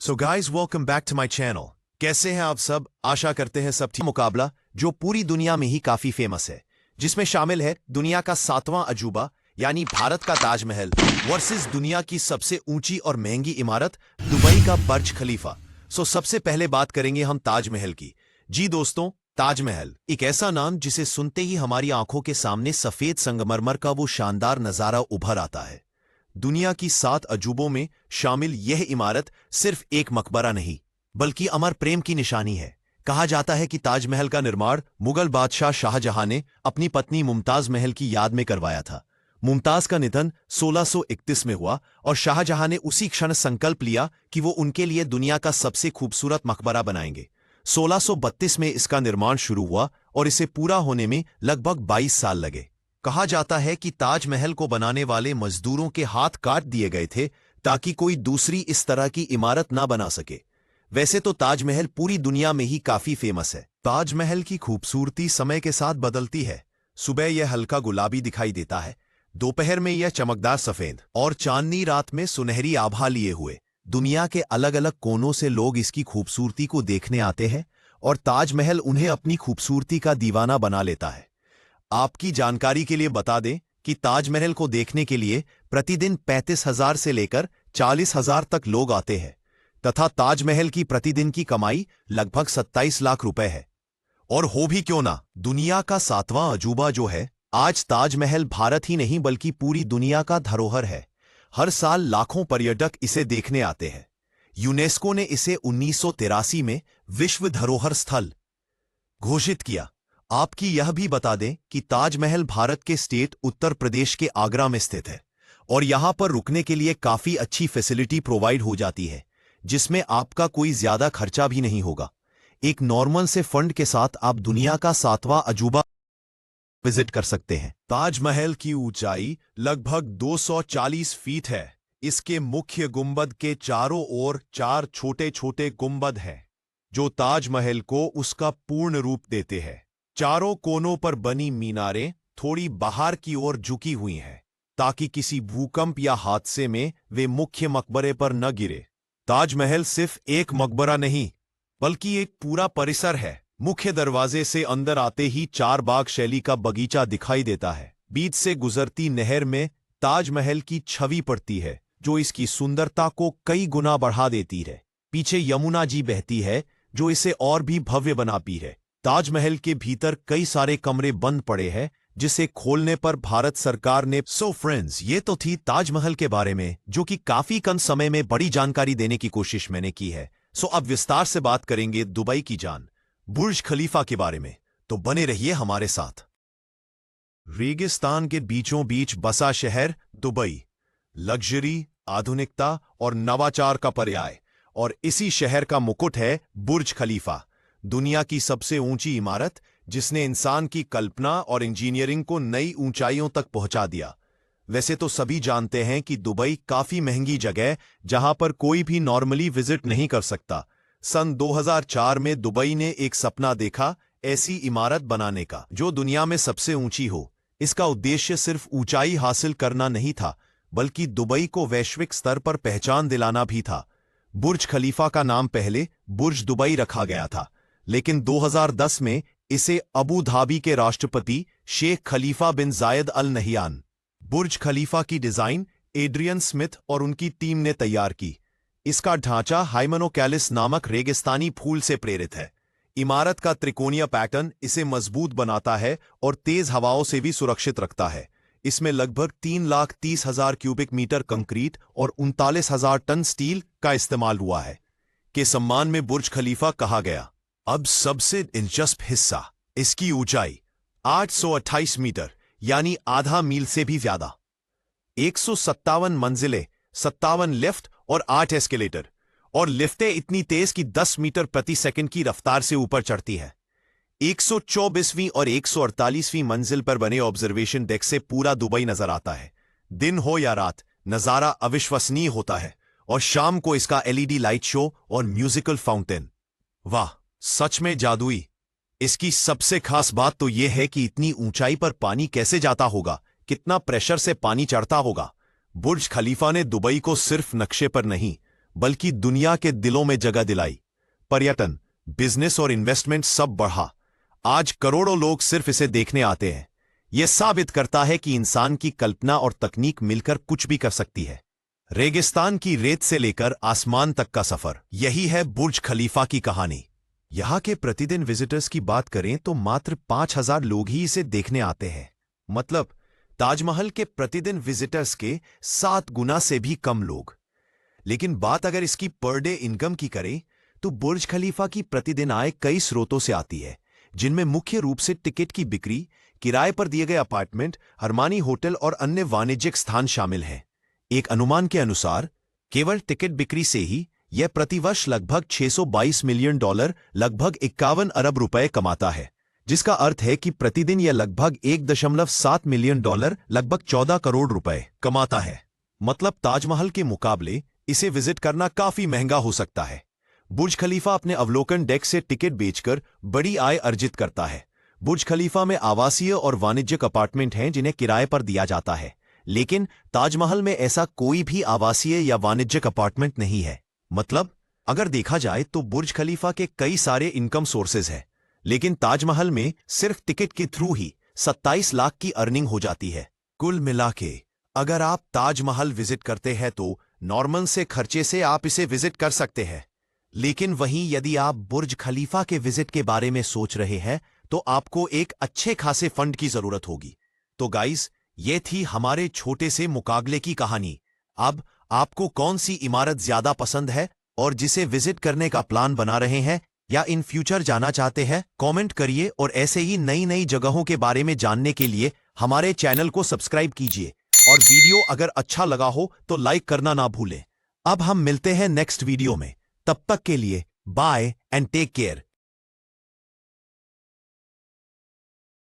So guys welcome back to my channel. कैसे हैं आप सब? आशा करते हैं सब ठीक। मुकाबला जो पूरी दुनिया में ही काफी फेमस है, जिसमें शामिल है दुनिया का 7वां अजूबा यानी भारत का ताजमहल वर्सेस दुनिया की सबसे ऊंची और महंगी इमारत दुबई का बर्ज खलीफा। सो सबसे पहले बात करेंगे हम ताजमहल की। जी दोस्तों, ताजमहल एक ऐसा नाम जिसे सुनते ही हमारी आंखों के सामने सफेद संगमरमर का वो शानदार नजारा उभर आता है। दुनिया की 7 अजूबों में शामिल यह इमारत सिर्फ एक मकबरा नहीं बल्कि अमर प्रेम की निशानी है। कहा जाता है कि ताजमहल का निर्माण मुगल बादशाह शाहजहां ने अपनी पत्नी मुमताज महल की याद में करवाया था। मुमताज का निधन 1631 में हुआ और शाहजहां ने उसी क्षण संकल्प लिया कि वो उनके लिए दुनिया का सबसे खूबसूरत मकबरा बनाएंगे। 1632 में इसका निर्माण शुरू हुआ और इसे पूरा होने में लगभग 22 साल लगे। कहा जाता है कि ताजमहल को बनाने वाले मजदूरों के हाथ काट दिए गए थे ताकि कोई दूसरी इस तरह की इमारत ना बना सके। वैसे तो ताजमहल पूरी दुनिया में ही काफी फेमस है। ताजमहल की खूबसूरती समय के साथ बदलती है। सुबह यह हल्का गुलाबी दिखाई देता है, दोपहर में यह चमकदार सफेद और चांदनी रात में सुनहरी आभा लिए हुए। दुनिया के अलग अलग कोनों से लोग इसकी खूबसूरती को देखने आते हैं और ताजमहल उन्हें अपनी खूबसूरती का दीवाना बना लेता है। आपकी जानकारी के लिए बता दें कि ताजमहल को देखने के लिए प्रतिदिन 35,000 से लेकर 40,000 तक लोग आते हैं तथा ताजमहल की प्रतिदिन की कमाई लगभग 27 लाख रुपए है। और हो भी क्यों ना, दुनिया का 7वां अजूबा जो है आज ताजमहल भारत ही नहीं बल्कि पूरी दुनिया का धरोहर है। हर साल लाखों पर्यटक इसे देखने आते हैं। यूनेस्को ने इसे 1983 में विश्व धरोहर स्थल घोषित किया। आपकी यह भी बता दें कि ताजमहल भारत के स्टेट उत्तर प्रदेश के आगरा में स्थित है और यहां पर रुकने के लिए काफी अच्छी फैसिलिटी प्रोवाइड हो जाती है, जिसमें आपका कोई ज्यादा खर्चा भी नहीं होगा। एक नॉर्मल से फंड के साथ आप दुनिया का 7वां अजूबा विजिट कर सकते हैं। ताजमहल की ऊंचाई लगभग 240 फीट है। इसके मुख्य गुंबद के चारों ओर 4 छोटे छोटे गुंबद हैं, जो ताजमहल को उसका पूर्ण रूप देते हैं। चारों कोनों पर बनी मीनारें थोड़ी बाहर की ओर झुकी हुई हैं ताकि किसी भूकंप या हादसे में वे मुख्य मकबरे पर न गिरे। ताजमहल सिर्फ एक मकबरा नहीं बल्कि एक पूरा परिसर है। मुख्य दरवाजे से अंदर आते ही 4 बाग शैली का बगीचा दिखाई देता है। बीच से गुजरती नहर में ताजमहल की छवि पड़ती है जो इसकी सुंदरता को कई गुना बढ़ा देती है। पीछे यमुना जी बहती है जो इसे और भी भव्य बनाती है। ताजमहल के भीतर कई सारे कमरे बंद पड़े हैं जिसे खोलने पर भारत सरकार ने। सो फ्रेंड्स, ये तो थी ताजमहल के बारे में, जो कि काफी कम समय में बड़ी जानकारी देने की कोशिश मैंने की है। सो अब विस्तार से बात करेंगे दुबई की जान बुर्ज खलीफा के बारे में, तो बने रहिए हमारे साथ। रेगिस्तान के बीचों बीच बसा शहर दुबई लग्जरी, आधुनिकता और नवाचार का पर्याय, और इसी शहर का मुकुट है बुर्ज खलीफा, दुनिया की सबसे ऊंची इमारत जिसने इंसान की कल्पना और इंजीनियरिंग को नई ऊंचाइयों तक पहुंचा दिया। वैसे तो सभी जानते हैं कि दुबई काफी महंगी जगह है जहां पर कोई भी नॉर्मली विजिट नहीं कर सकता। सन 2004 में दुबई ने एक सपना देखा ऐसी इमारत बनाने का जो दुनिया में सबसे ऊंची हो। इसका उद्देश्य सिर्फ ऊंचाई हासिल करना नहीं था बल्कि दुबई को वैश्विक स्तर पर पहचान दिलाना भी था। बुर्ज खलीफा का नाम पहले बुर्ज दुबई रखा गया था, लेकिन 2010 में इसे अबू धाबी के राष्ट्रपति शेख खलीफा बिन जायद अल नहियान बुर्ज खलीफा की डिजाइन एड्रियन स्मिथ और उनकी टीम ने तैयार की। इसका ढांचा हाइमेनोकैलिस नामक रेगिस्तानी फूल से प्रेरित है। इमारत का त्रिकोणीय पैटर्न इसे मजबूत बनाता है और तेज हवाओं से भी सुरक्षित रखता है। इसमें लगभग 3,30,000 क्यूबिक मीटर कंक्रीट और 39,000 टन स्टील का इस्तेमाल हुआ है। के सम्मान में बुर्ज खलीफा कहा गया। अब सबसे दिलचस्प हिस्सा, इसकी ऊंचाई 828 मीटर यानी आधा मील से भी ज्यादा। 157 मंजिलें, 57 लिफ्ट और 8 एस्केलेटर, और लिफ्टें इतनी तेज कि 10 मीटर प्रति सेकंड की रफ्तार से ऊपर चढ़ती है। 124वीं और 148वीं मंजिल पर बने ऑब्जर्वेशन डेक से पूरा दुबई नजर आता है। दिन हो या रात, नजारा अविश्वसनीय होता है। और शाम को इसका एलईडी लाइट शो और म्यूजिकल फाउंटेन, वाह, सच में जादुई। इसकी सबसे खास बात तो यह है कि इतनी ऊंचाई पर पानी कैसे जाता होगा, कितना प्रेशर से पानी चढ़ता होगा। बुर्ज खलीफा ने दुबई को सिर्फ नक्शे पर नहीं बल्कि दुनिया के दिलों में जगह दिलाई। पर्यटन, बिजनेस और इन्वेस्टमेंट सब बढ़ा। आज करोड़ों लोग सिर्फ इसे देखने आते हैं। यह साबित करता है कि इंसान की कल्पना और तकनीक मिलकर कुछ भी कर सकती है। रेगिस्तान की रेत से लेकर आसमान तक का सफर, यही है बुर्ज खलीफा की कहानी। यहां के प्रतिदिन विजिटर्स की बात करें तो मात्र 5,000 लोग ही इसे देखने आते हैं। मतलब ताजमहल के प्रतिदिन विजिटर्स के 7 गुना से भी कम लोग। लेकिन बात अगर इसकी पर डे इनकम की करें तो बुर्ज खलीफा की प्रतिदिन आय कई स्रोतों से आती है, जिनमें मुख्य रूप से टिकट की बिक्री, किराए पर दिए गए अपार्टमेंट, हरमानी होटल और अन्य वाणिज्यिक स्थान शामिल हैं। एक अनुमान के अनुसार केवल टिकट बिक्री से ही यह प्रतिवर्ष लगभग $622 मिलियन, लगभग 51 अरब रुपए कमाता है, जिसका अर्थ है कि प्रतिदिन यह लगभग $1.7 मिलियन, लगभग 14 करोड़ रुपए कमाता है। मतलब ताजमहल के मुकाबले इसे विजिट करना काफी महंगा हो सकता है। बुर्ज खलीफा अपने अवलोकन डेक से टिकट बेचकर बड़ी आय अर्जित करता है। बुर्ज खलीफा में आवासीय और वाणिज्यिक अपार्टमेंट हैं जिन्हें किराए पर दिया जाता है, लेकिन ताजमहल में ऐसा कोई भी आवासीय या वाणिज्यिक अपार्टमेंट नहीं है। मतलब अगर देखा जाए तो बुर्ज खलीफा के कई सारे इनकम सोर्सेज हैं, लेकिन ताजमहल में सिर्फ टिकट के थ्रू ही 27 लाख की अर्निंग हो जाती है। कुल मिला के अगर आप ताजमहल विजिट करते हैं तो नॉर्मल से खर्चे से आप इसे विजिट कर सकते हैं, लेकिन वहीं यदि आप बुर्ज खलीफा के विजिट के बारे में सोच रहे हैं तो आपको एक अच्छे खासे फंड की जरूरत होगी। तो गाइस, ये थी हमारे छोटे से मुकाबले की कहानी। अब आपको कौन सी इमारत ज्यादा पसंद है और जिसे विजिट करने का प्लान बना रहे हैं या इन फ्यूचर जाना चाहते हैं, कमेंट करिए और ऐसे ही नई नई जगहों के बारे में जानने के लिए हमारे चैनल को सब्सक्राइब कीजिए और वीडियो अगर अच्छा लगा हो तो लाइक करना ना भूलें। अब हम मिलते हैं नेक्स्ट वीडियो में। तब तक के लिए बाय एंड टेक केयर।